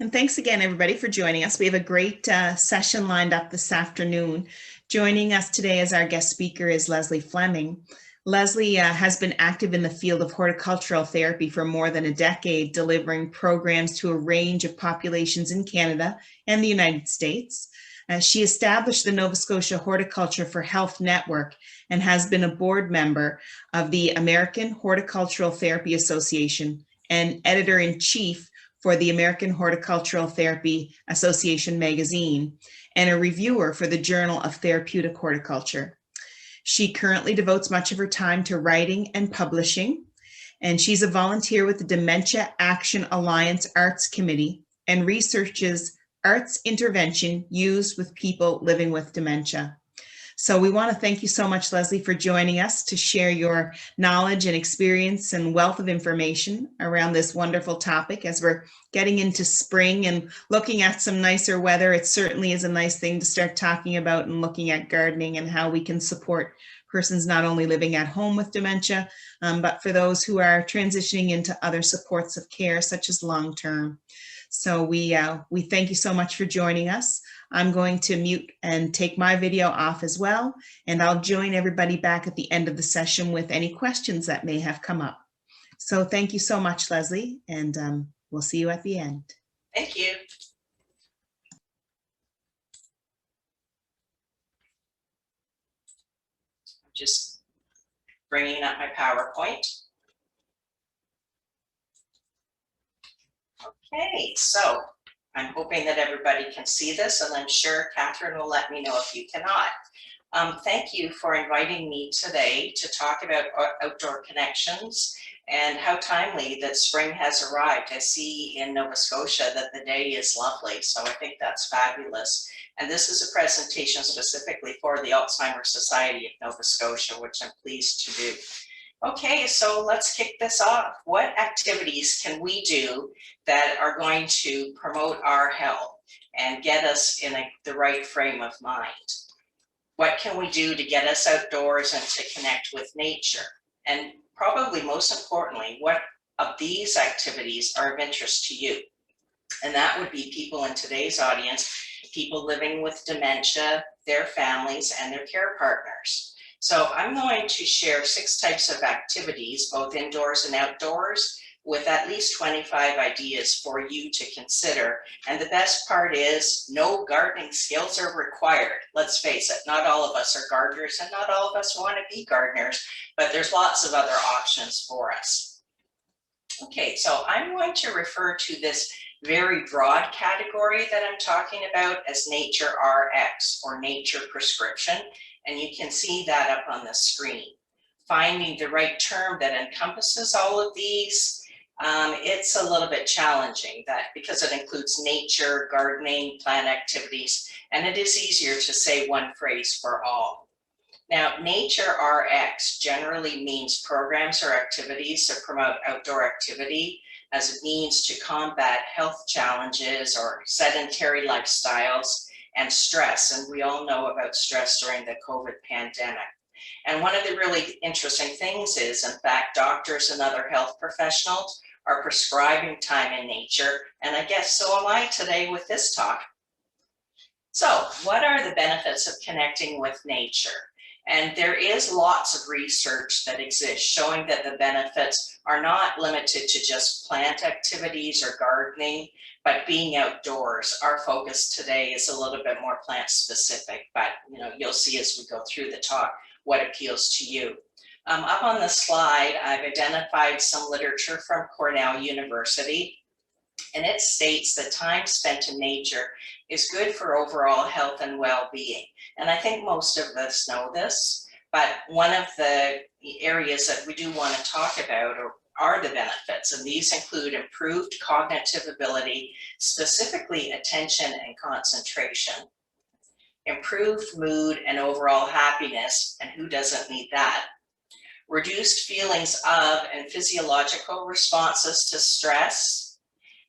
And thanks again, everybody, for joining us. We have a great session lined up this afternoon. Joining us today as our guest speaker is Lesley Fleming. Lesley has been active in the field of horticultural therapy for more than a decade, delivering programs to a range of populations in Canada and the United States. She established the Nova Scotia Horticulture for Health Network and has been a board member of the American Horticultural Therapy Association and editor-in-chief for the American Horticultural Therapy Association magazine, and a reviewer for the Journal of Therapeutic Horticulture. She currently devotes much of her time to writing and publishing, and she's a volunteer with the Dementia Action Alliance Arts Committee and researches arts intervention used with people living with dementia. So we want to thank you so much, Lesley, for joining us to share your knowledge and experience and wealth of information around this wonderful topic. As we're getting into spring and looking at some nicer weather, it certainly is a nice thing to start talking about and looking at gardening and how we can support persons not only living at home with dementia, but for those who are transitioning into other supports of care, such as long-term. So we thank you so much for joining us. I'm going to mute and take my video off as well, and I'll join everybody back at the end of the session with any questions that may have come up. So thank you so much, Lesley, and we'll see you at the end. Thank you. I'm just bringing up my PowerPoint. Okay, so I'm hoping that everybody can see this, and I'm sure Catherine will let me know if you cannot. Thank you for inviting me today to talk about outdoor connections and how timely that spring has arrived. I see in Nova Scotia that the day is lovely, so I think that's fabulous. And this is a presentation specifically for the Alzheimer Society of Nova Scotia, which I'm pleased to do. Okay, so let's kick this off. What activities can we do that are going to promote our health and get us in the right frame of mind? What can we do to get us outdoors and to connect with nature? And probably most importantly, what of these activities are of interest to you? And that would be people in today's audience, people living with dementia, their families, and their care partners. So I'm going to share 6 types of activities, both indoors and outdoors, with at least 25 ideas for you to consider. And the best part is no gardening skills are required. Let's face it, not all of us are gardeners and not all of us want to be gardeners, but there's lots of other options for us. Okay, so I'm going to refer to this very broad category that I'm talking about as Nature RX, or nature prescription. And you can see that up on the screen. Finding the right term that encompasses all of these, it's a little bit challenging because it includes nature, gardening, plant activities, and it is easier to say one phrase for all. Now, Nature RX generally means programs or activities that promote outdoor activity as a means to combat health challenges or sedentary lifestyles and stress. And we all know about stress during the COVID pandemic. And one of the really interesting things is, in fact, doctors and other health professionals are prescribing time in nature. And I guess so am I today with this talk. So what are the benefits of connecting with nature? And there is lots of research that exists showing that the benefits are not limited to just plant activities or gardening, but being outdoors. Our focus today is a little bit more plant specific, but you'll see as we go through the talk what appeals to you. Up on the slide, I've identified some literature from Cornell University, and it states that time spent in nature is good for overall health and well-being. And I think most of us know this, but one of the areas that we do want to talk about are the benefits, and these include improved cognitive ability, specifically attention and concentration, improved mood and overall happiness, and who doesn't need that, reduced feelings of and physiological responses to stress,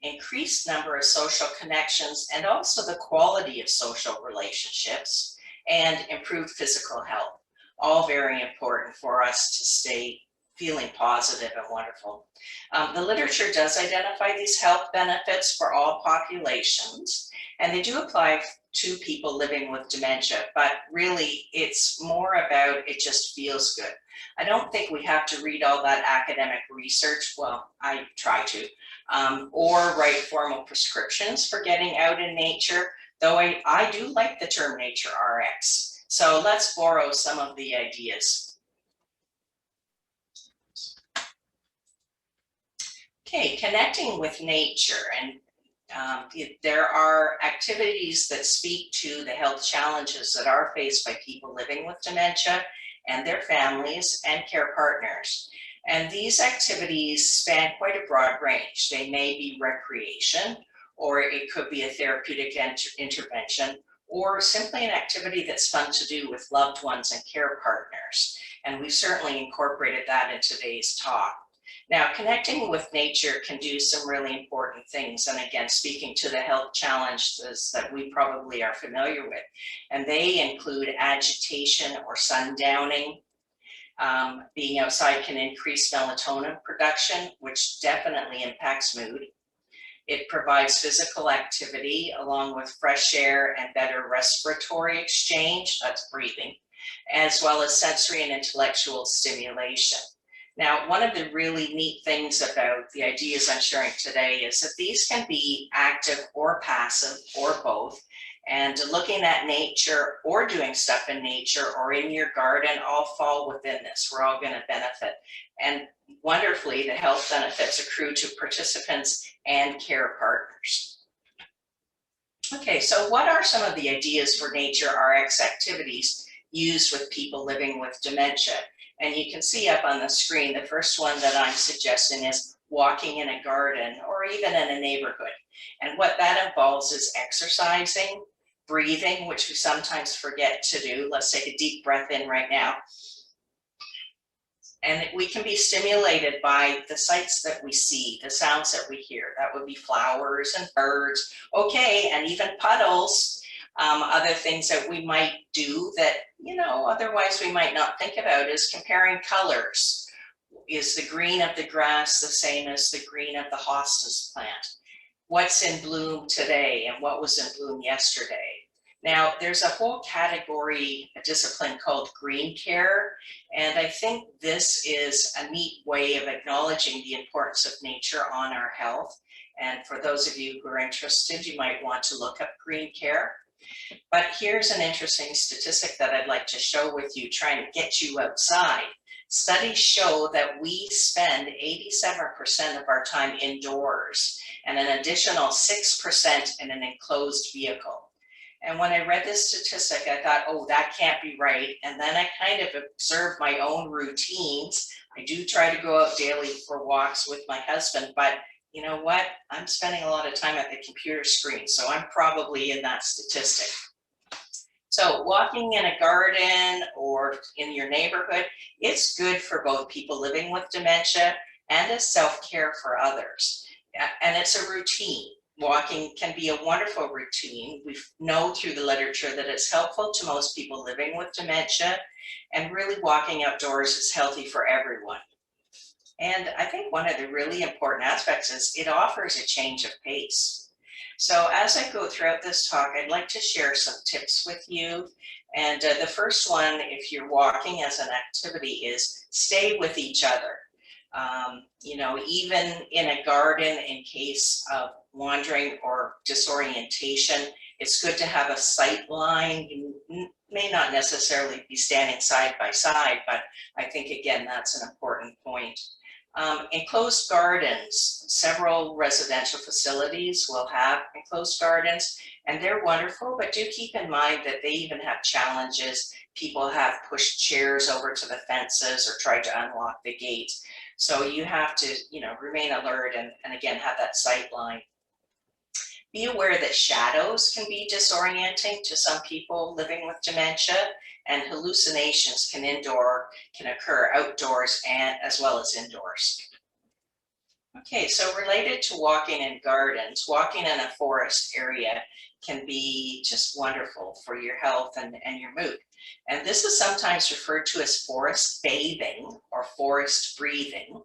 increased number of social connections, and also the quality of social relationships, and improved physical health. All very important for us to stay feeling positive and wonderful. The literature does identify these health benefits for all populations, and they do apply to people living with dementia, but really it's more about it just feels good. I don't think we have to read all that academic research, well, I try to, or write formal prescriptions for getting out in nature, though I do like the term nature RX. So let's borrow some of the ideas. Okay, connecting with nature, and there are activities that speak to the health challenges that are faced by people living with dementia and their families and care partners. And these activities span quite a broad range. They may be recreation, or it could be a therapeutic intervention, or simply an activity that's fun to do with loved ones and care partners. And we've certainly incorporated that in today's talk. Now, connecting with nature can do some really important things. And again, speaking to the health challenges that we probably are familiar with. And they include agitation or sundowning. Being outside can increase melatonin production, which definitely impacts mood. It provides physical activity along with fresh air and better respiratory exchange, that's breathing, as well as sensory and intellectual stimulation. Now, one of the really neat things about the ideas I'm sharing today is that these can be active or passive or both. And looking at nature or doing stuff in nature or in your garden all fall within this. We're all going to benefit. And wonderfully, the health benefits accrue to participants and care partners. Okay, so what are some of the ideas for nature RX activities used with people living with dementia? And you can see up on the screen, the first one that I'm suggesting is walking in a garden or even in a neighborhood. And what that involves is exercising, breathing, which we sometimes forget to do. Let's take a deep breath in right now. And we can be stimulated by the sights that we see, the sounds that we hear. That would be flowers and birds, okay, and even puddles. Other things that we might do that, you know, otherwise we might not think about is comparing colors. Is the green of the grass the same as the green of the hostas plant? What's in bloom today and what was in bloom yesterday? Now, there's a whole category, a discipline called green care, and I think this is a neat way of acknowledging the importance of nature on our health. And for those of you who are interested, you might want to look up green care. But here's an interesting statistic that I'd like to share with you, trying to get you outside. Studies show that we spend 87% of our time indoors and an additional 6% in an enclosed vehicle. And when I read this statistic, I thought, oh, that can't be right. And then I kind of observed my own routines. I do try to go out daily for walks with my husband, but you know what? I'm spending a lot of time at the computer screen, so I'm probably in that statistic. So walking in a garden or in your neighborhood, it's good for both people living with dementia and as self-care for others. And it's a routine. Walking can be a wonderful routine. We know through the literature that it's helpful to most people living with dementia, and really walking outdoors is healthy for everyone. And I think one of the really important aspects is it offers a change of pace. So as I go throughout this talk, I'd like to share some tips with you. And the first one, if you're walking as an activity, is stay with each other. You know, even in a garden, in case of wandering or disorientation, it's good to have a sight line. You may not necessarily be standing side by side, but I think, again, that's an important point. Enclosed gardens, several residential facilities will have enclosed gardens, and they're wonderful, but do keep in mind that they even have challenges. People have pushed chairs over to the fences or tried to unlock the gates. So you have to, you know, remain alert and again, have that sight line. Be aware that shadows can be disorienting to some people living with dementia, and hallucinations can occur outdoors and as well as indoors. Okay, so related to walking in gardens, walking in a forest area can be just wonderful for your health and your mood. And this is sometimes referred to as forest bathing or forest breathing.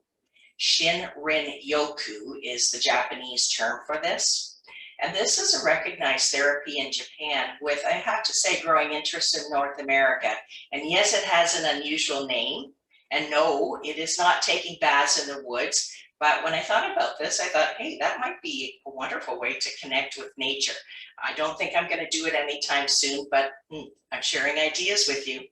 Shinrin yoku is the Japanese term for this. And this is a recognized therapy in Japan with, I have to say, growing interest in North America. And yes, it has an unusual name. And no, it is not taking baths in the woods. But when I thought about this, I thought, hey, that might be a wonderful way to connect with nature. I don't think I'm going to do it anytime soon, but I'm sharing ideas with you.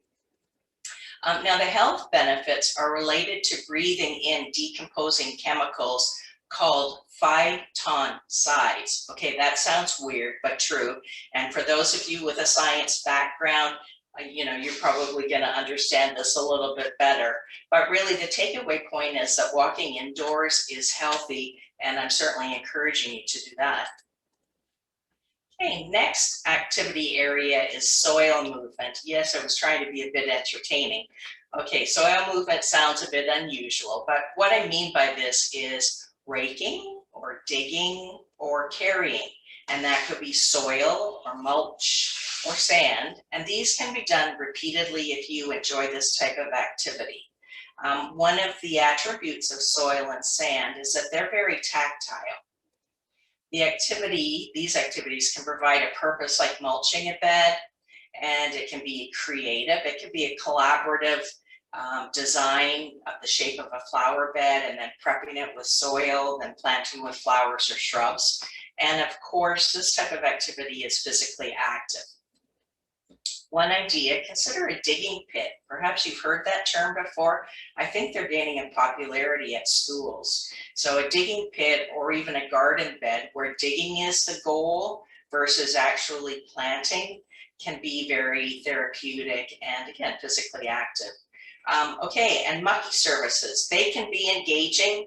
Now, the health benefits are related to breathing in decomposing chemicals called phytoncides. Okay, that sounds weird, but true. And for those of you with a science background, you're probably going to understand this a little bit better. But really, the takeaway point is that walking indoors is healthy, and I'm certainly encouraging you to do that. Okay, next activity area is soil movement. Yes, I was trying to be a bit entertaining. Okay, soil movement sounds a bit unusual, but what I mean by this is raking or digging or carrying. And that could be soil or mulch or sand. And these can be done repeatedly if you enjoy this type of activity. One of the attributes of soil and sand is that they're very tactile. These activities can provide a purpose like mulching a bed, and it can be creative. It can be a collaborative design of the shape of a flower bed and then prepping it with soil, then planting with flowers or shrubs. And of course, this type of activity is physically active. One idea, consider a digging pit. Perhaps you've heard that term before. I think they're gaining in popularity at schools. So a digging pit or even a garden bed where digging is the goal versus actually planting can be very therapeutic and, again, physically active. Okay, and mucky services. They can be engaging.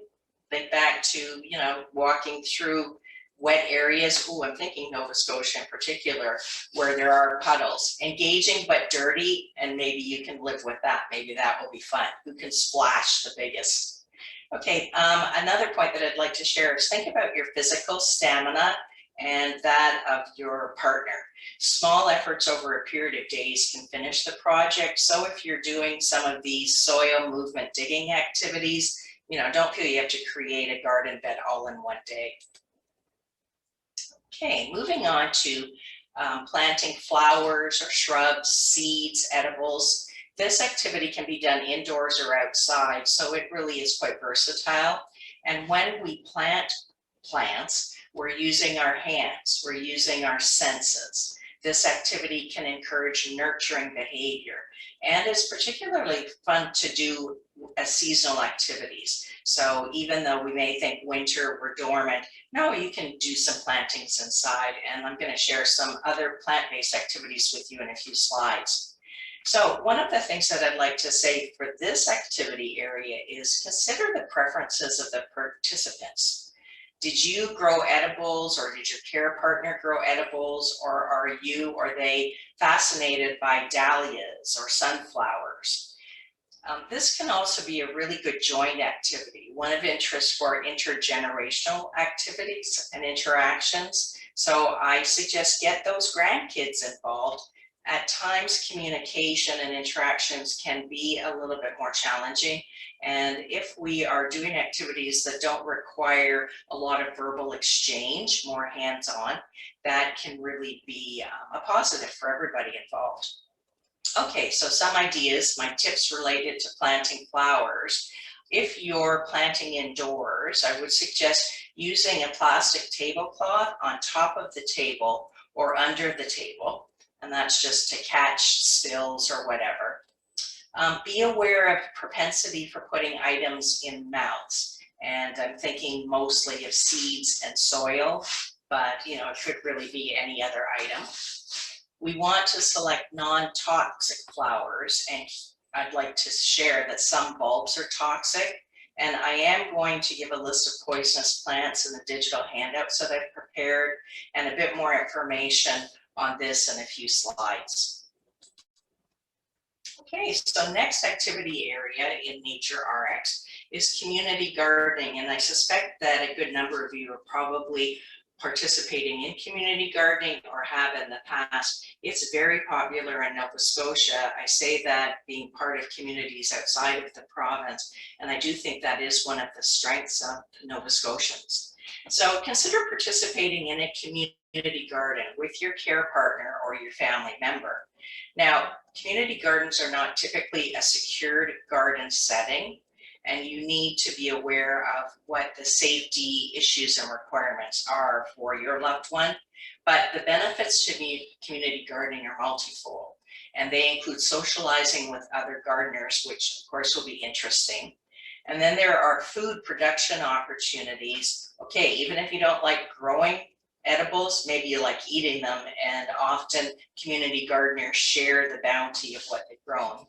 Think back to, walking through wet areas. Oh, I'm thinking Nova Scotia in particular, where there are puddles. Engaging but dirty, and maybe you can live with that. Maybe that will be fun. Who can splash the biggest? Okay, another point that I'd like to share is think about your physical stamina and that of your partner. Small efforts over a period of days can finish the project. So if you're doing some of these soil movement digging activities, don't feel you have to create a garden bed all in one day. Okay, moving on to planting flowers or shrubs, seeds, edibles. This activity can be done indoors or outside, so it really is quite versatile. And when we plant plants, we're using our hands, we're using our senses. This activity can encourage nurturing behavior and is particularly fun to do as seasonal activities. So even though we may think winter, we're dormant, no, you can do some plantings inside, and I'm going to share some other plant-based activities with you in a few slides. So one of the things that I'd like to say for this activity area is consider the preferences of the participants. Did you grow edibles, or did your care partner grow edibles, or are you or they fascinated by dahlias or sunflowers? This can also be a really good joint activity, one of interest for intergenerational activities and interactions. So I suggest get those grandkids involved. At times, communication and interactions can be a little bit more challenging. And if we are doing activities that don't require a lot of verbal exchange, more hands-on, that can really be a positive for everybody involved. Okay, so some ideas, my tips related to planting flowers. If you're planting indoors, I would suggest using a plastic tablecloth on top of the table or under the table, and that's just to catch spills or whatever. Be aware of propensity for putting items in mouths, and I'm thinking mostly of seeds and soil, but it could really be any other item. We want to select non-toxic flowers, and I'd like to share that some bulbs are toxic, and I am going to give a list of poisonous plants in the digital handouts that I've prepared, and a bit more information on this in a few slides. Okay, so next activity area in Nature RX is community gardening. And I suspect that a good number of you are probably participating in community gardening or have in the past. It's very popular in Nova Scotia. I say that being part of communities outside of the province, and I do think that is one of the strengths of Nova Scotians. So consider participating in a community garden with your care partner or your family member. Now, community gardens are not typically a secured garden setting, and you need to be aware of what the safety issues and requirements are for your loved one. But the benefits to community gardening are multifold, and they include socializing with other gardeners, which of course will be interesting. And then there are food production opportunities. Okay, even if you don't like growing edibles, maybe you like eating them, and often community gardeners share the bounty of what they've grown.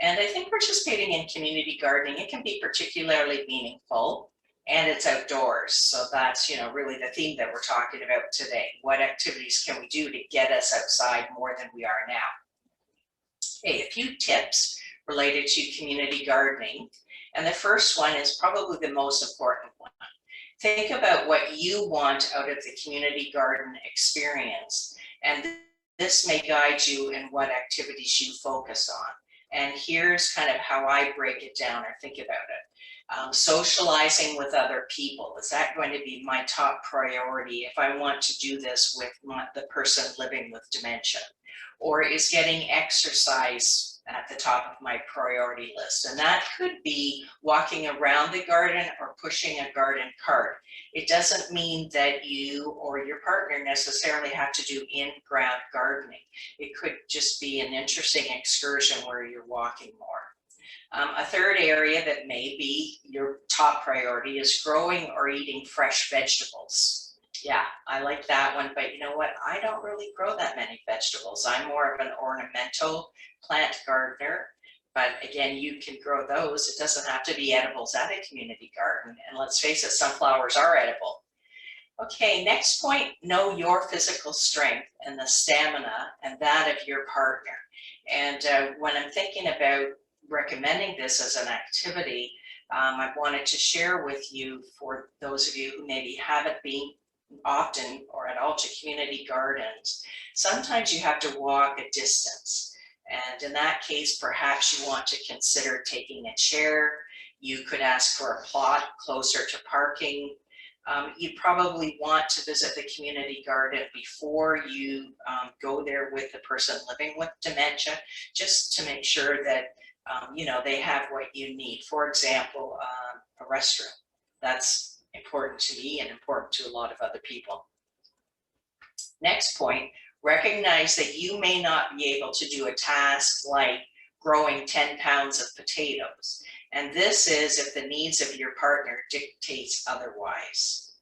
And I think participating in community gardening, it can be particularly meaningful, and it's outdoors. So that's, really the theme that we're talking about today. What activities can we do to get us outside more than we are now? Okay, a few tips related to community gardening. And the first one is probably the most important one. Think about what you want out of the community garden experience. And this may guide you in what activities you focus on. And here's kind of how I break it down or think about it. Socializing with other people, is that going to be my top priority if I want to do this with the person living with dementia? Or is getting exercise at the top of my priority list? And that could be walking around the garden or pushing a garden cart. It doesn't mean that you or your partner necessarily have to do in-ground gardening. It could just be an interesting excursion where you're walking more. A third area that may be your top priority is growing or eating fresh vegetables. Yeah, I like that one, but you know what? I don't really grow that many vegetables. I'm more of an ornamental plant gardener, but again, you can grow those. It doesn't have to be edibles at a community garden. And let's face it, sunflowers are edible. Okay, next point, know your physical strength and the stamina and that of your partner. And when I'm thinking about recommending this as an activity, I wanted to share with you, for those of you who maybe haven't been often or at all to community gardens, sometimes you have to walk a distance. And in that case, perhaps you want to consider taking a chair. You could ask for a plot closer to parking. You'd probably want to visit the community garden before you go there with the person living with dementia, just to make sure that they have what you need. For example, a restroom. That's important to me and important to a lot of other people. Next point, recognize that you may not be able to do a task like growing 10 pounds of potatoes. And this is if the needs of your partner dictates otherwise.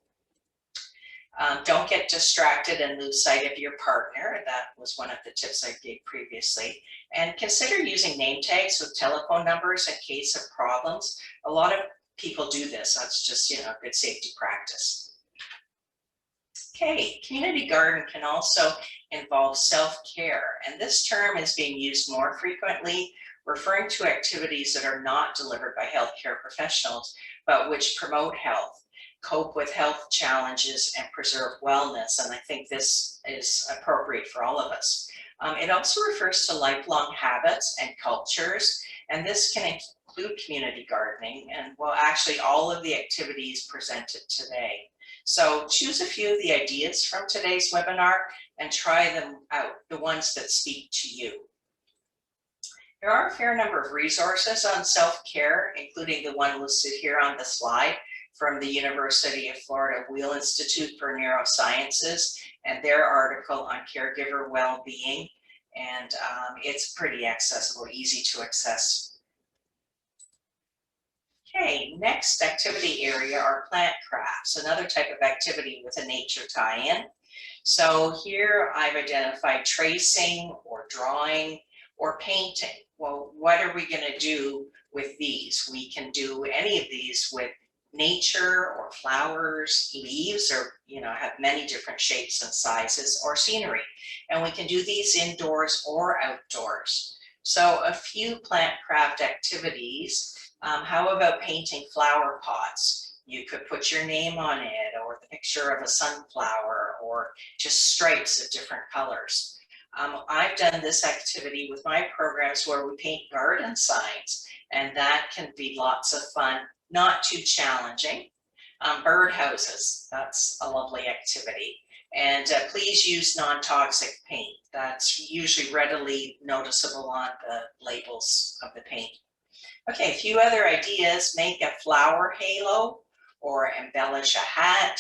Don't get distracted and lose sight of your partner. That was one of the tips I gave previously. And consider using name tags with telephone numbers in case of problems. A lot of people do this. That's just, good safety practice. Okay, community garden can also involve self-care. And this term is being used more frequently, referring to activities that are not delivered by healthcare professionals, but which promote health, cope with health challenges, and preserve wellness. And I think this is appropriate for all of us. It also refers to lifelong habits and cultures, and this can include community gardening, and well, actually all of the activities presented today. So choose a few of the ideas from today's webinar and try them out, the ones that speak to you. There are a fair number of resources on self-care, including the one listed here on the slide from the University of Florida Wheel Institute for Neurosciences and their article on caregiver well-being. And it's pretty accessible, easy to access. Okay, next activity area are plant crafts, another type of activity with a nature tie-in. So here I've identified tracing or drawing or painting. Well, what are we going to do with these? We can do any of these with nature or flowers, leaves, or have many different shapes and sizes, or scenery. And we can do these indoors or outdoors. So a few plant craft activities How about painting flower pots? You could put your name on it, or the picture of a sunflower, or just stripes of different colors. I've done this activity with my programs where we paint garden signs, and that can be lots of fun, not too challenging. Bird houses, that's a lovely activity. And please use non-toxic paint. That's usually readily noticeable on the labels of the paint. Okay, a few other ideas. Make a flower halo or embellish a hat.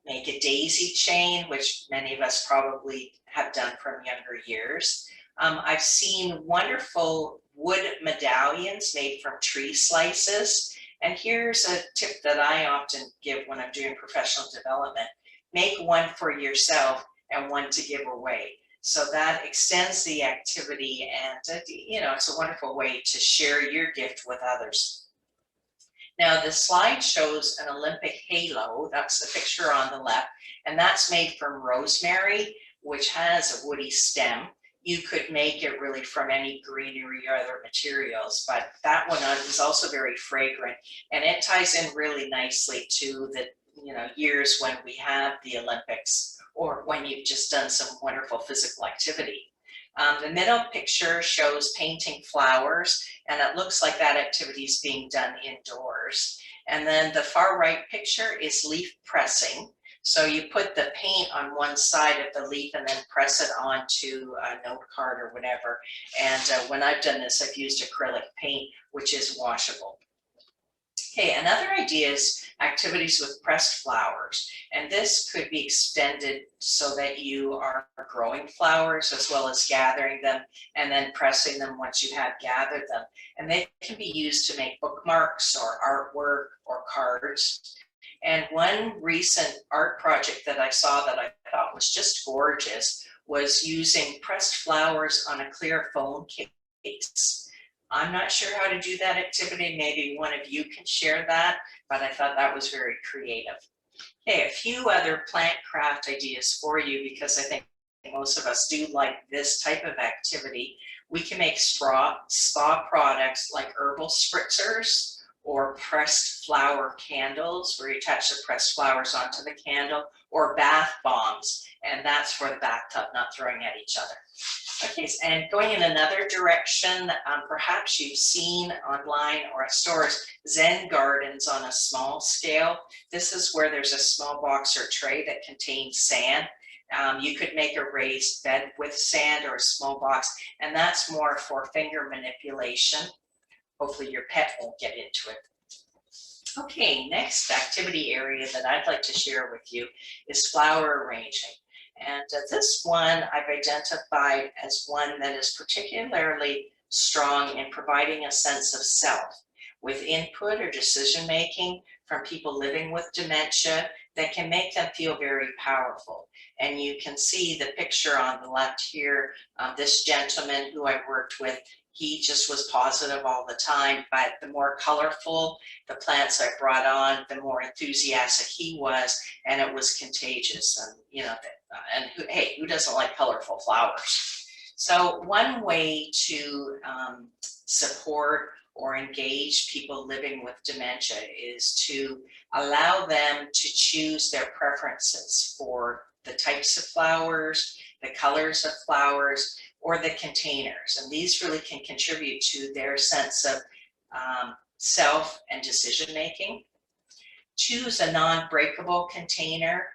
Make a daisy chain, which many of us probably have done from younger years. I've seen wonderful wood medallions made from tree slices. And here's a tip that I often give when I'm doing professional development. Make one for yourself and one to give away. So that extends the activity, and you know, it's a wonderful way to share your gift with others. Now the slide shows an Olympic halo. That's the picture on the left, and that's made from rosemary, which has a woody stem. You could make it really from any greenery or other materials, but that one is also very fragrant, and it ties in really nicely to the years when we have the Olympics, or when you've just done some wonderful physical activity. The middle picture shows painting flowers, and it looks like that activity is being done indoors. And then the far right picture is leaf pressing. So you put the paint on one side of the leaf and then press it onto a note card or whatever. And when I've done this, I've used acrylic paint, which is washable. Okay, another idea is activities with pressed flowers, and this could be extended so that you are growing flowers as well as gathering them and then pressing them once you have gathered them. And they can be used to make bookmarks or artwork or cards. And one recent art project that I saw that I thought was just gorgeous was using pressed flowers on a clear phone case. I'm not sure how to do that activity. Maybe one of you can share that, but I thought that was very creative. Okay, a few other plant craft ideas for you, because I think most of us do like this type of activity. We can make spa products like herbal spritzers or pressed flower candles, where you attach the pressed flowers onto the candle, or bath bombs, and that's for the bathtub, not throwing at each other. Okay, and going in another direction, perhaps you've seen online or at stores, Zen gardens on a small scale. This is where there's a small box or tray that contains sand. You could make a raised bed with sand or a small box, and that's more for finger manipulation. Hopefully your pet won't get into it. Okay, next activity area that I'd like to share with you is flower arranging. And this one I've identified as one that is particularly strong in providing a sense of self, with input or decision making from people living with dementia that can make them feel very powerful. And you can see the picture on the left here, this gentleman who I worked with. He just was positive all the time, but the more colorful the plants I brought on, the more enthusiastic he was, and it was contagious. And hey, who doesn't like colorful flowers? So one way to support or engage people living with dementia is to allow them to choose their preferences for the types of flowers, the colors of flowers, or the containers. And these really can contribute to their sense of self and decision making. Choose a non-breakable container.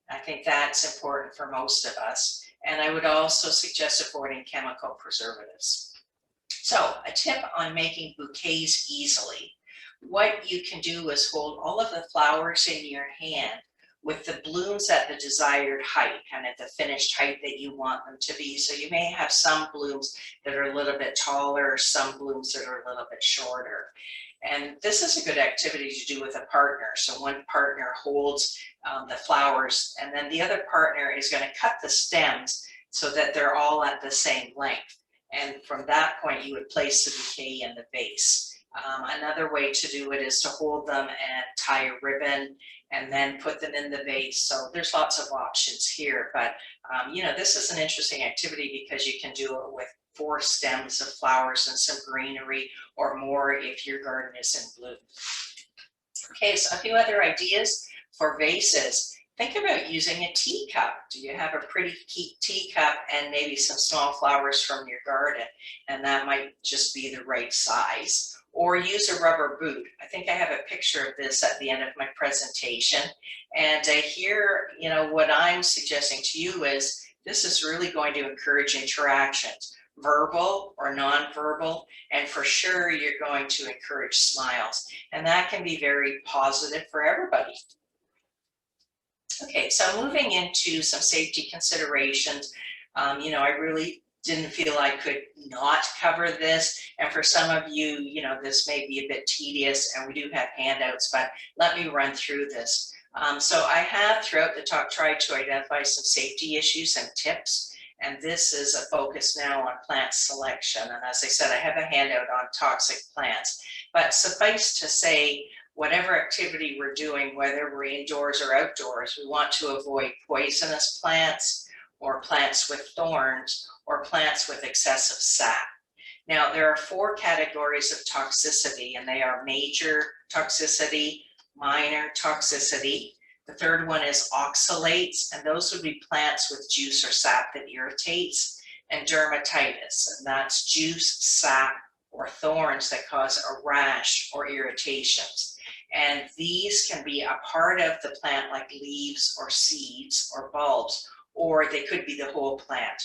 I think that's important for most of us. And I would also suggest avoiding chemical preservatives. So a tip on making bouquets easily. What you can do is hold all of the flowers in your hand with the blooms at the desired height, kind of the finished height that you want them to be. So you may have some blooms that are a little bit taller, some blooms that are a little bit shorter. And this is a good activity to do with a partner. So one partner holds the flowers, and then the other partner is going to cut the stems so that they're all at the same length. And from that point, you would place the bouquet in the vase. Another way to do it is to hold them and tie a ribbon and then put them in the vase. So there's lots of options here, but this is an interesting activity because you can do it with 4 stems of flowers and some greenery, or more if your garden is in bloom. Okay, so a few other ideas for vases. Think about using a teacup. Do you have a pretty teacup and maybe some small flowers from your garden? And that might just be the right size. Or use a rubber boot. I think I have a picture of this at the end of my presentation. And here, what I'm suggesting to you is this is really going to encourage interactions, verbal or nonverbal, and for sure you're going to encourage smiles. And that can be very positive for everybody. Okay, so moving into some safety considerations, I really didn't feel I could not cover this. And for some of you, this may be a bit tedious, and we do have handouts, but let me run through this. So I have throughout the talk tried to identify some safety issues and tips, and this is a focus now on plant selection. And as I said, I have a handout on toxic plants, but suffice to say, whatever activity we're doing, whether we're indoors or outdoors, we want to avoid poisonous plants or plants with thorns or plants with excessive sap. Now, there are 4 categories of toxicity, and they are major toxicity, minor toxicity. The third one is oxalates, and those would be plants with juice or sap that irritates, and dermatitis, and that's juice, sap, or thorns that cause a rash or irritations. And these can be a part of the plant like leaves or seeds or bulbs, or they could be the whole plant.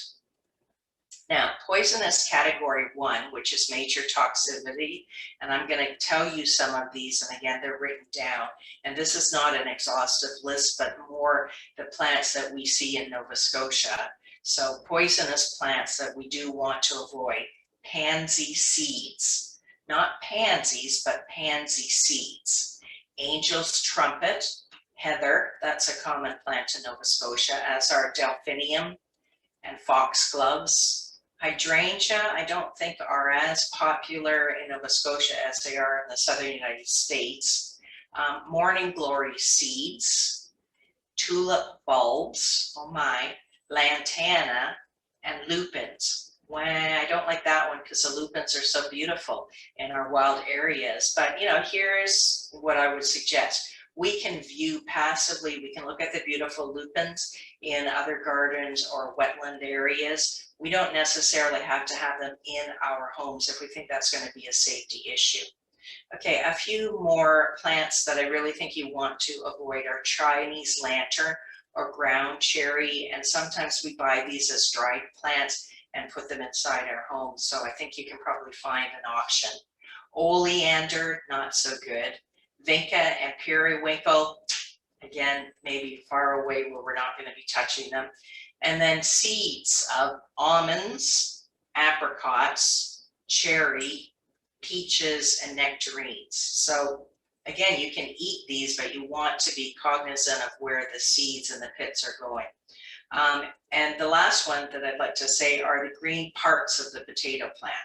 Now, poisonous category 1, which is major toxicity, and I'm going to tell you some of these, and again, they're written down. And this is not an exhaustive list, but more the plants that we see in Nova Scotia. So poisonous plants that we do want to avoid: pansy seeds, not pansies, but pansy seeds. Angel's trumpet, heather, that's a common plant in Nova Scotia, as are delphinium and foxgloves. Hydrangea, I don't think are as popular in Nova Scotia as they are in the southern United States. Morning glory seeds, tulip bulbs, oh my, lantana, and lupins. Well, I don't like that one because the lupins are so beautiful in our wild areas. But, here's what I would suggest. We can view passively, we can look at the beautiful lupins in other gardens or wetland areas. We don't necessarily have to have them in our homes if we think that's going to be a safety issue. Okay, a few more plants that I really think you want to avoid are Chinese lantern or ground cherry. And sometimes we buy these as dried plants and put them inside our homes. So I think you can probably find an option. Oleander, not so good. Vinca and periwinkle, again, maybe far away where we're not going to be touching them. And then seeds of almonds, apricots, cherry, peaches, and nectarines. So again, you can eat these, but you want to be cognizant of where the seeds and the pits are going. And the last one that I'd like to say are the green parts of the potato plant.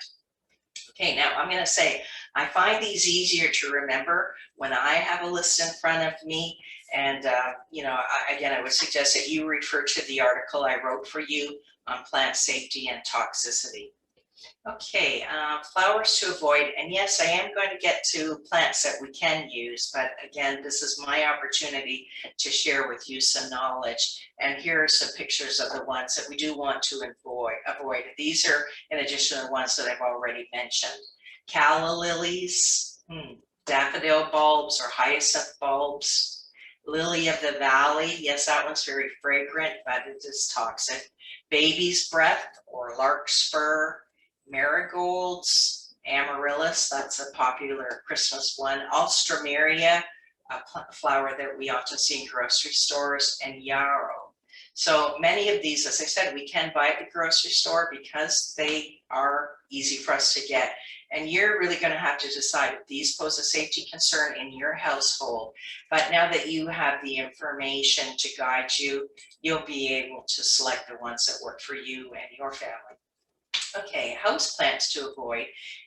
Okay, now I'm going to say I find these easier to remember when I have a list in front of me. And, again, I would suggest that you refer to the article I wrote for you on plant safety and toxicity. Okay, flowers to avoid. And yes, I am going to get to plants that we can use, but again, this is my opportunity to share with you some knowledge. And here are some pictures of the ones that we do want to avoid. These are in addition to the ones that I've already mentioned. Calla lilies, daffodil bulbs or hyacinth bulbs, lily of the valley. Yes, that one's very fragrant, but it is toxic. Baby's breath or larkspur, marigolds, amaryllis, that's a popular Christmas one, alstroemeria, a flower that we often see in grocery stores, and yarrow. So many of these, as I said, we can buy at the grocery store because they are easy for us to get. And you're really going to have to decide if these pose a safety concern in your household. But now that you have the information to guide you, you'll be able to select the ones that work for you and your family. Okay, house plants to avoid,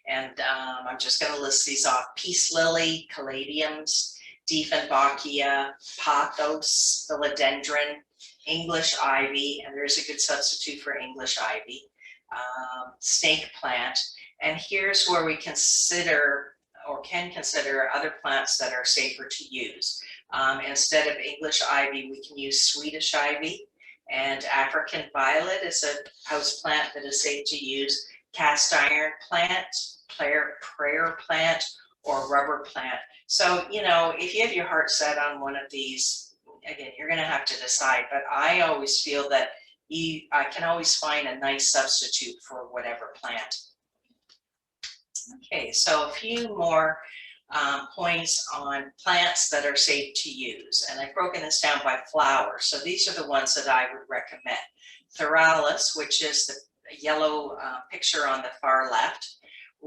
and I'm just going to list these off. Peace lily, caladiums, Dieffenbachia, pothos, philodendron, English ivy, and there's a good substitute for English ivy, snake plant. And here's where we consider or can consider other plants that are safer to use. Instead of English ivy, we can use Swedish ivy, and African violet is a house plant that is safe to use. Cast iron plant, prayer plant, or rubber plant. So, you know, if you have your heart set on one of these, again, you're going to have to decide. But I always feel that I can always find a nice substitute for whatever plant. Okay, so a few more points on plants that are safe to use. And I've broken this down by flower. So these are the ones that I would recommend. Theralis, which is the yellow picture on the far left.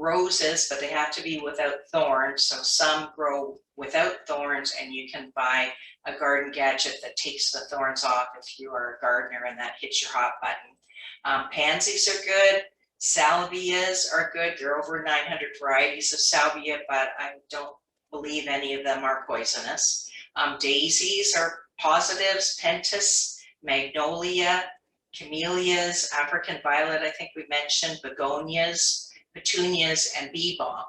Roses, but they have to be without thorns. So some grow without thorns, and you can buy a garden gadget that takes the thorns off if you are a gardener and that hits your hot button. Pansies are good. Salvias are good. There are over 900 varieties of salvia, but I don't believe any of them are poisonous. Daisies are positives. Pentas, magnolia, camellias, African violet, I think we mentioned, begonias, petunias, and bee balm.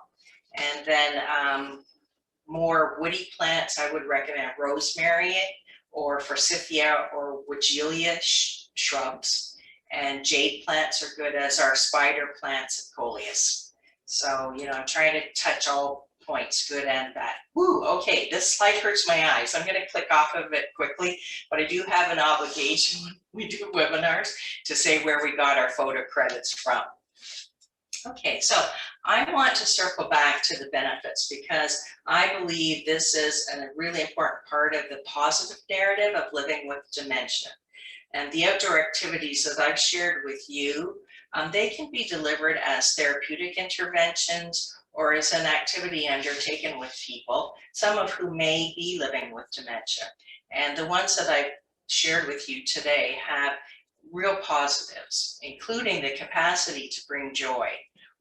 And then more woody plants, I would recommend rosemary or forsythia or weigela shrubs. And jade plants are good, as are spider plants and coleus. So, you know, I'm trying to touch all points, good and bad. Woo, okay, this slide hurts my eyes. I'm going to click off of it quickly, but I do have an obligation when we do webinars to say where we got our photo credits from. Okay, so I want to circle back to the benefits because I believe this is a really important part of the positive narrative of living with dementia. And the outdoor activities that I've shared with you, they can be delivered as therapeutic interventions or as an activity undertaken with people, some of whom may be living with dementia. And the ones that I've shared with you today have real positives, including the capacity to bring joy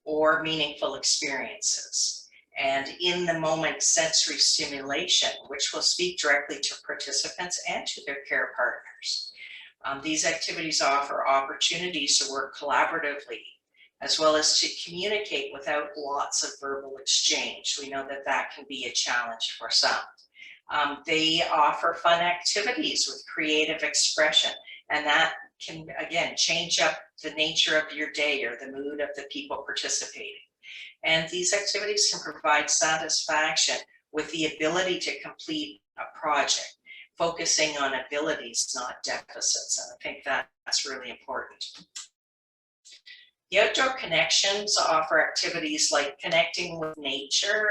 or meaningful experiences, and in the moment sensory stimulation, which will speak directly to participants and to their care partners. These activities offer opportunities to work collaboratively, as well as to communicate without lots of verbal exchange. We know that that can be a challenge for some. They offer fun activities with creative expression, and that can, again, change up the nature of your day or the mood of the people participating. And these activities can provide satisfaction with the ability to complete a project, focusing on abilities, not deficits. And I think that's really important. The outdoor connections offer activities like connecting with nature,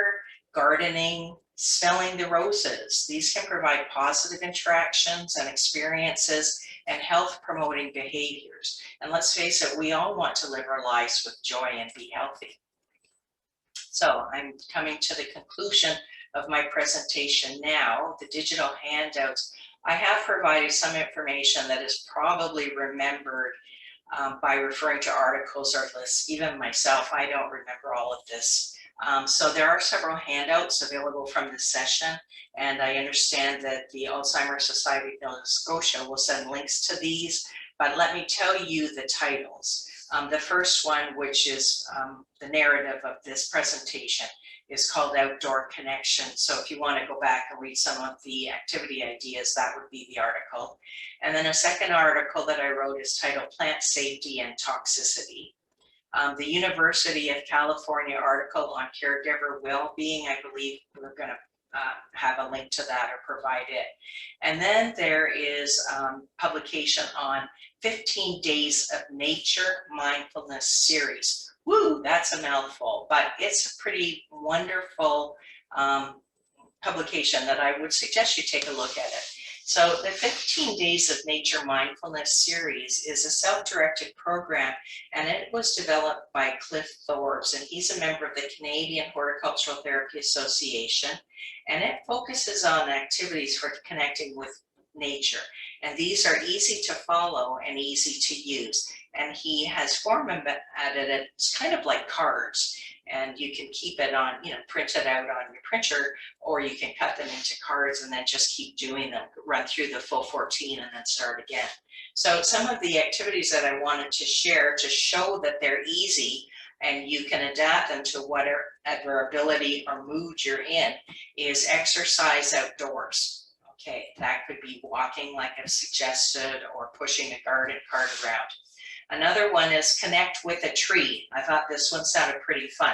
gardening, smelling the roses. These can provide positive interactions and experiences and health promoting behaviors. And let's face it, we all want to live our lives with joy and be healthy. So I'm coming to the conclusion of my presentation now. The digital handouts, I have provided some information that is probably remembered by referring to articles or lists. Even myself, I don't remember all of this. So there are several handouts available from this session, and I understand that the Alzheimer Society of Nova Scotia will send links to these, but let me tell you the titles. The first one, which is the narrative of this presentation, is called Outdoor Connection. So if you want to go back and read some of the activity ideas, that would be the article. And then a second article that I wrote is titled Plant Safety and Toxicity. The University of California article on caregiver well-being, I believe we're going to have a link to that or provide it. And then there is publication on 15 Days of Nature Mindfulness Series. Woo, that's a mouthful, but it's a pretty wonderful publication that I would suggest you take a look at it. So the 15 Days of Nature Mindfulness Series is a self-directed program, and it was developed by Cliff Thorbs, and he's a member of the Canadian Horticultural Therapy Association, and it focuses on activities for connecting with nature. And these are easy to follow and easy to use. And he has formatted it. It's kind of like cards. And you can keep it on, print it out on your printer, or you can cut them into cards and then just keep doing them, run through the full 14 and then start again. So some of the activities that I wanted to share to show that they're easy and you can adapt them to whatever ability or mood you're in is exercise outdoors. Okay, that could be walking like I've suggested, or pushing a garden cart around. Another one is connect with a tree. I thought this one sounded pretty fun.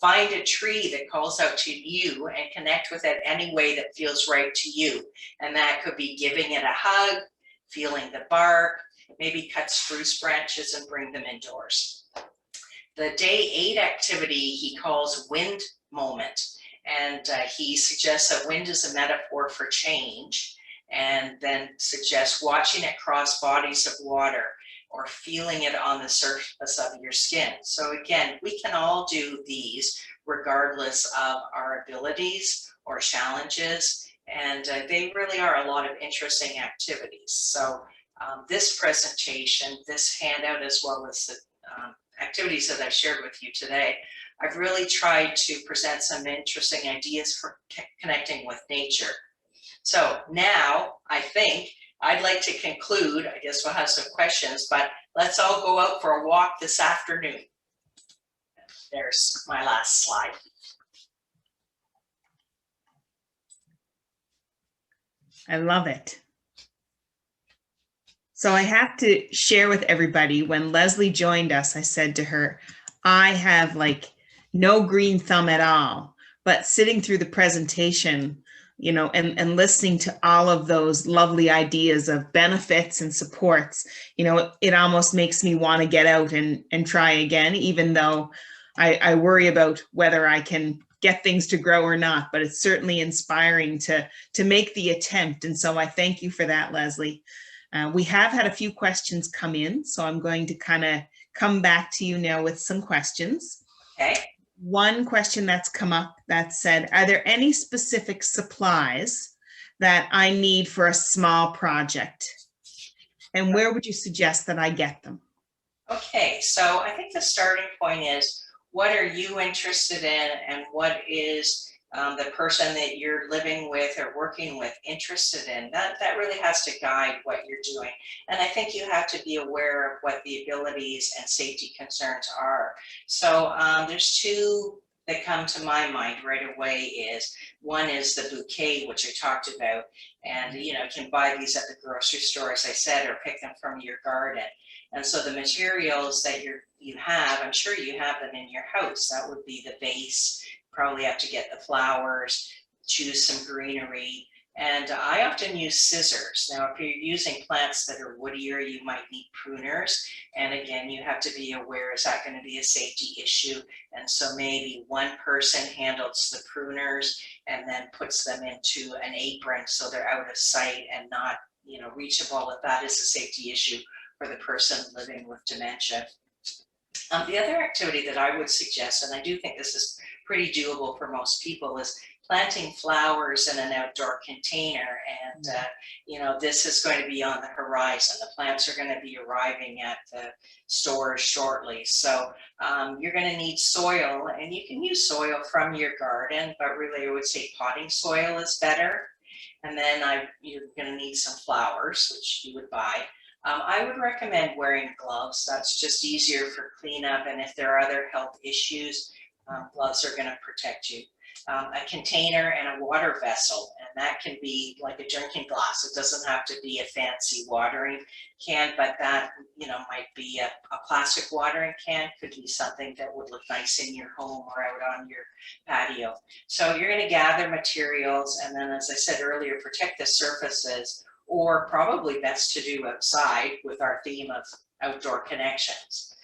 Find a tree that calls out to you and connect with it any way that feels right to you. And that could be giving it a hug, feeling the bark, maybe cut spruce branches and bring them indoors. The day 8 activity he calls wind moment. And he suggests that wind is a metaphor for change, and then suggests watching it cross bodies of water or feeling it on the surface of your skin. So again, we can all do these regardless of our abilities or challenges, and they really are a lot of interesting activities. So this presentation, this handout, as well as the activities that I've shared with you today, I've really tried to present some interesting ideas for connecting with nature. So now I think I'd like to conclude. I guess we'll have some questions, but let's all go out for a walk this afternoon. There's my last slide. I love it. So I have to share with everybody, when Lesley joined us, I said to her, I have like no green thumb at all, but sitting through the presentation, and listening to all of those lovely ideas of benefits and supports, it almost makes me want to get out and try again, even though I worry about whether I can get things to grow or not, but it's certainly inspiring to make the attempt. And so I thank you for that, Lesley. We have had a few questions come in, so I'm going to kind of come back to you now with some questions. Okay. One question that's come up that said, are there any specific supplies that I need for a small project? And where would you suggest that I get them? Okay, so I think the starting point is, what are you interested in, and what is the person that you're living with or working with interested in? That really has to guide what you're doing. And I think you have to be aware of what the abilities and safety concerns are. So there's two that come to my mind right away. One is the bouquet, which I talked about, and you can buy these at the grocery store, as I said, or pick them from your garden. And so the materials that you have, I'm sure you have them in your house. That would be the base. Probably have to get the flowers, choose some greenery, and I often use scissors. Now, if you're using plants that are woodier, you might need pruners, and again, you have to be aware, is that going to be a safety issue? And so maybe one person handles the pruners and then puts them into an apron so they're out of sight and not reachable, if that is a safety issue for the person living with dementia. The other activity that I would suggest, and I do think this is pretty doable for most people, is planting flowers in an outdoor container. And this is going to be on the horizon. The plants are going to be arriving at the stores shortly. So you're going to need soil, and you can use soil from your garden, but really I would say potting soil is better. And then you're going to need some flowers, which you would buy. I would recommend wearing gloves. That's just easier for cleanup, and if there are other health issues, gloves are going to protect you. A container and a water vessel, and that can be like a drinking glass. It doesn't have to be a fancy watering can, but that might be a plastic watering can. Could be something that would look nice in your home or out on your patio. So you're going to gather materials, and then, as I said earlier, protect the surfaces, or probably best to do outside with our theme of outdoor connections.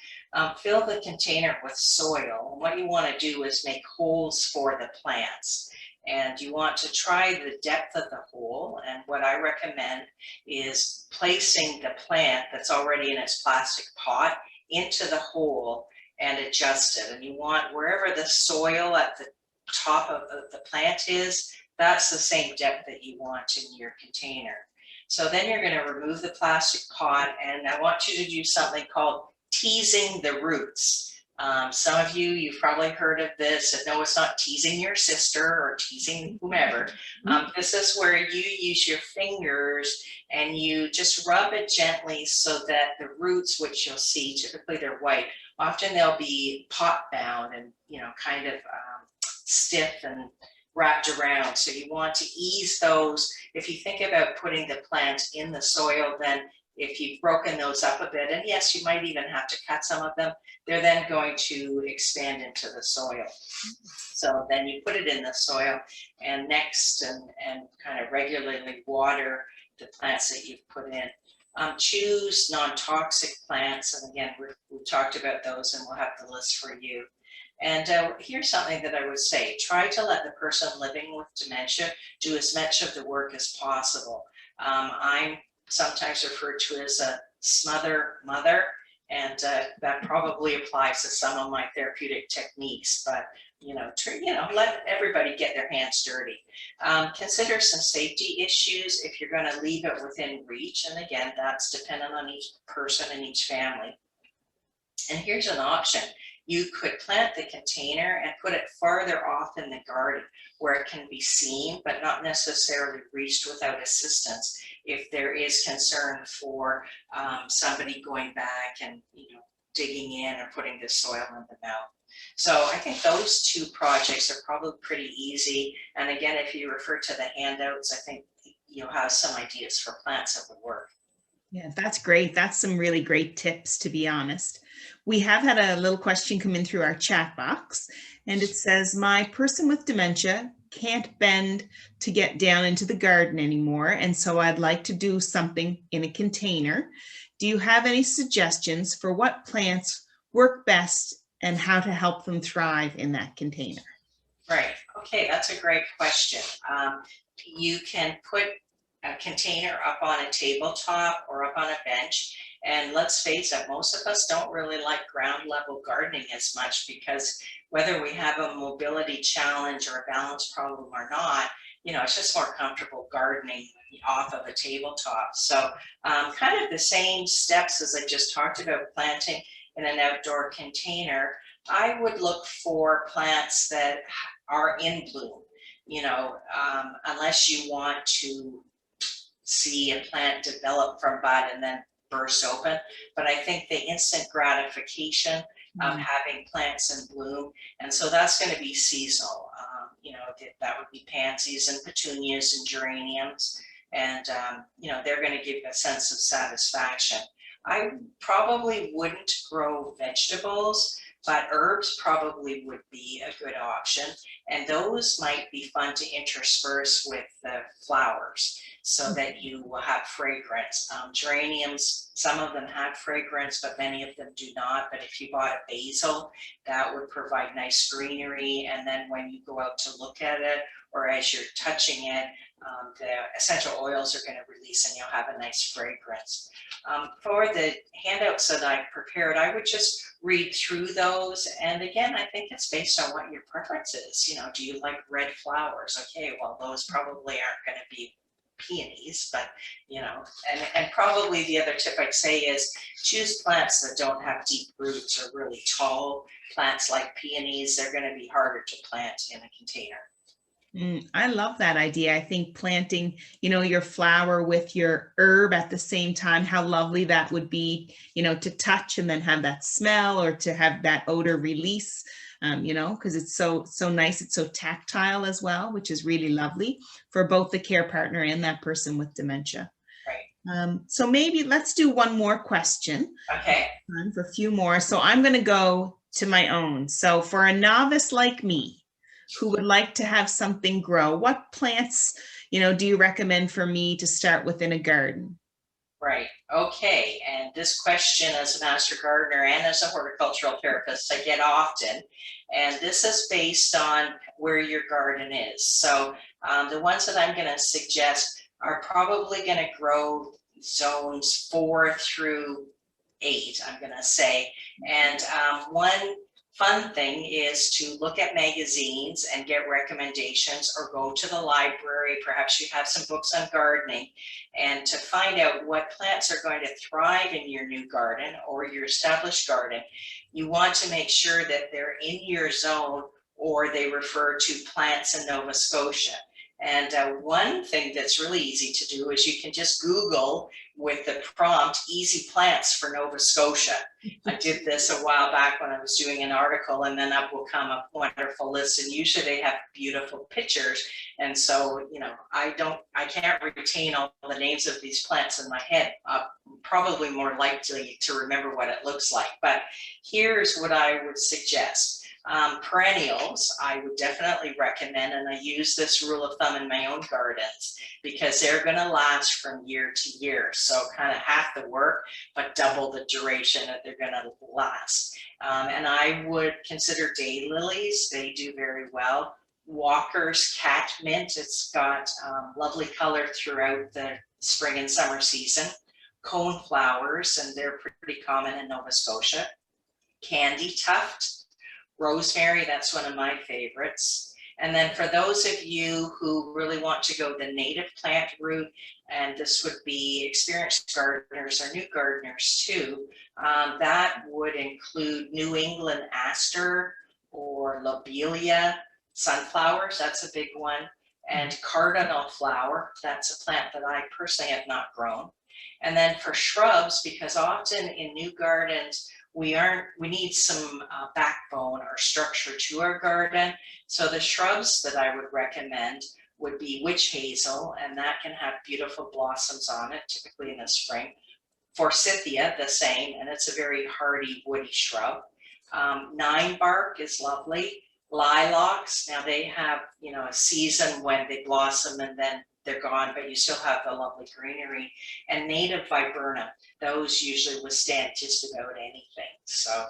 Fill the container with soil. What you want to do is make holes for the plants, and you want to try the depth of the hole. And what I recommend is placing the plant that's already in its plastic pot into the hole and adjust it. And you want, wherever the soil at the top of the plant is, that's the same depth that you want in your container. So then you're going to remove the plastic pot, and I want you to do something called teasing the roots. Some of you, you've probably heard of this, and no, it's not teasing your sister or teasing whomever. This is where you use your fingers and you just rub it gently so that the roots, which you'll see, typically they're white, often they'll be pot bound and, you know, kind of stiff and wrapped around. So you want to ease those. If you think about putting the plant in the soil, then if you've broken those up a bit, and yes, you might even have to cut some of them, they're then going to expand into the soil. So then you put it in the soil and next and kind of regularly water the plants that you've put in. Choose non-toxic plants, and again, we've talked about those and we'll have the list for you. And here's something that I would say: try to let the person living with dementia do as much of the work as possible. I'm sometimes referred to as a smother mother, and that probably applies to some of my therapeutic techniques, but let everybody get their hands dirty. Consider some safety issues if you're going to leave it within reach, and again, that's dependent on each person and each family. And here's an option: you could plant the container and put it farther off in the garden where it can be seen but not necessarily reached without assistance if there is concern for somebody going back and digging in or putting the soil in the mouth. So I think those two projects are probably pretty easy. And again, if you refer to the handouts, I think you'll have some ideas for plants that would work. Yeah, that's great. That's some really great tips, to be honest. We have had a little question come in through our chat box, and it says, my person with dementia can't bend to get down into the garden anymore, and so I'd like to do something in a container. Do you have any suggestions for what plants work best and how to help them thrive in that container? Right. Okay, that's a great question. You can put a container up on a tabletop or up on a bench. And let's face it, most of us don't really like ground level gardening as much, because whether we have a mobility challenge or a balance problem or not, it's just more comfortable gardening off of a tabletop. So kind of the same steps as I just talked about planting in an outdoor container. I would look for plants that are in bloom, unless you want to see a plant develop from bud and then burst open. But I think the instant gratification of having plants in bloom, and so that's going to be seasonal. That would be pansies and petunias and geraniums, and they're going to give a sense of satisfaction. I probably wouldn't grow vegetables, but herbs probably would be a good option, and those might be fun to intersperse with the flowers so that you will have fragrance. Geraniums, some of them have fragrance, but many of them do not. But if you bought a basil, that would provide nice greenery, and then when you go out to look at it or as you're touching it, the essential oils are going to release and you'll have a nice fragrance. For the handouts that I prepared, I would just read through those. And again, I think it's based on what your preference is. Do you like red flowers? Okay, well, those probably aren't going to be peonies, but and probably the other tip I'd say is choose plants that don't have deep roots or really tall plants like peonies. They're going to be harder to plant in a container. I love that idea. I think planting, your flower with your herb at the same time, how lovely that would be, to touch and then have that smell or to have that odor release, because it's so nice. It's so tactile as well, which is really lovely for both the care partner and that person with dementia. Right. So maybe let's do one more question. Okay. For a few more. So I'm going to go to my own. So for a novice like me, who would like to have something grow, what plants, do you recommend for me to start with in a garden? Right. Okay. And this question, as a master gardener and as a horticultural therapist, I get often. And this is based on where your garden is. So the ones that I'm going to suggest are probably going to grow zones 4 through 8, I'm going to say. And one fun thing is to look at magazines and get recommendations, or go to the library. Perhaps you have some books on gardening, and to find out what plants are going to thrive in your new garden or your established garden. You want to make sure that they're in your zone, or they refer to plants in Nova Scotia. And one thing that's really easy to do is you can just Google with the prompt "easy plants for Nova Scotia." I did this a while back when I was doing an article, and then up will come a wonderful list, and usually they have beautiful pictures. And so, you know, I can't retain all the names of these plants in my head. Probably more likely to remember what it looks like. But here's what I would suggest. Perennials, I would definitely recommend, and I use this rule of thumb in my own gardens, because they're going to last from year to year. So kind of half the work, but double the duration that they're going to last. And I would consider daylilies. They do very well. Walker's catmint, it's got lovely color throughout the spring and summer season. Coneflowers, and they're pretty common in Nova Scotia. Candy tuft. Rosemary, that's one of my favorites. And then for those of you who really want to go the native plant route, and this would be experienced gardeners or new gardeners too, that would include New England aster or lobelia. Sunflowers, that's a big one. And cardinal flower, that's a plant that I personally have not grown. And then for shrubs, because often in new gardens, we need some backbone or structure to our garden. So the shrubs that I would recommend would be witch hazel, and that can have beautiful blossoms on it, typically in the spring. Forsythia, the same, and it's a very hardy woody shrub. Nine bark is lovely. Lilacs, now they have, you know, a season when they blossom and then they're gone, but you still have the lovely greenery. And native viburnum, those usually withstand just about anything. So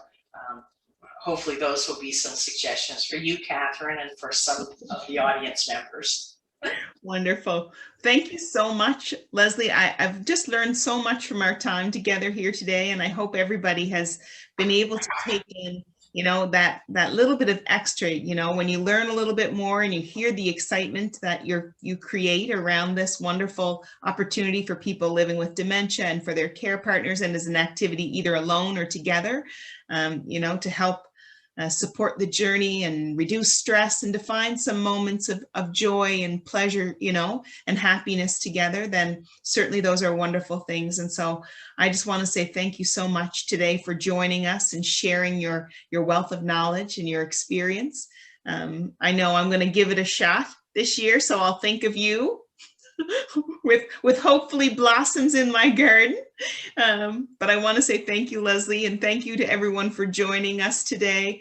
hopefully those will be some suggestions for you, Catherine, and for some of the audience members. Wonderful. Thank you so much, Lesley. I've just learned so much from our time together here today, and I hope everybody has been able to take in, you know, that little bit of extra, you know, when you learn a little bit more and you hear the excitement that you create around this wonderful opportunity for people living with dementia and for their care partners, and as an activity either alone or together, you know, to help support the journey and reduce stress and to find some moments of joy and pleasure, you know, and happiness together, then certainly those are wonderful things. And so I just want to say thank you so much today for joining us and sharing your wealth of knowledge and your experience. I know I'm going to give it a shot this year, so I'll think of you with hopefully blossoms in my garden. But I want to say thank you, Lesley, and thank you to everyone for joining us today.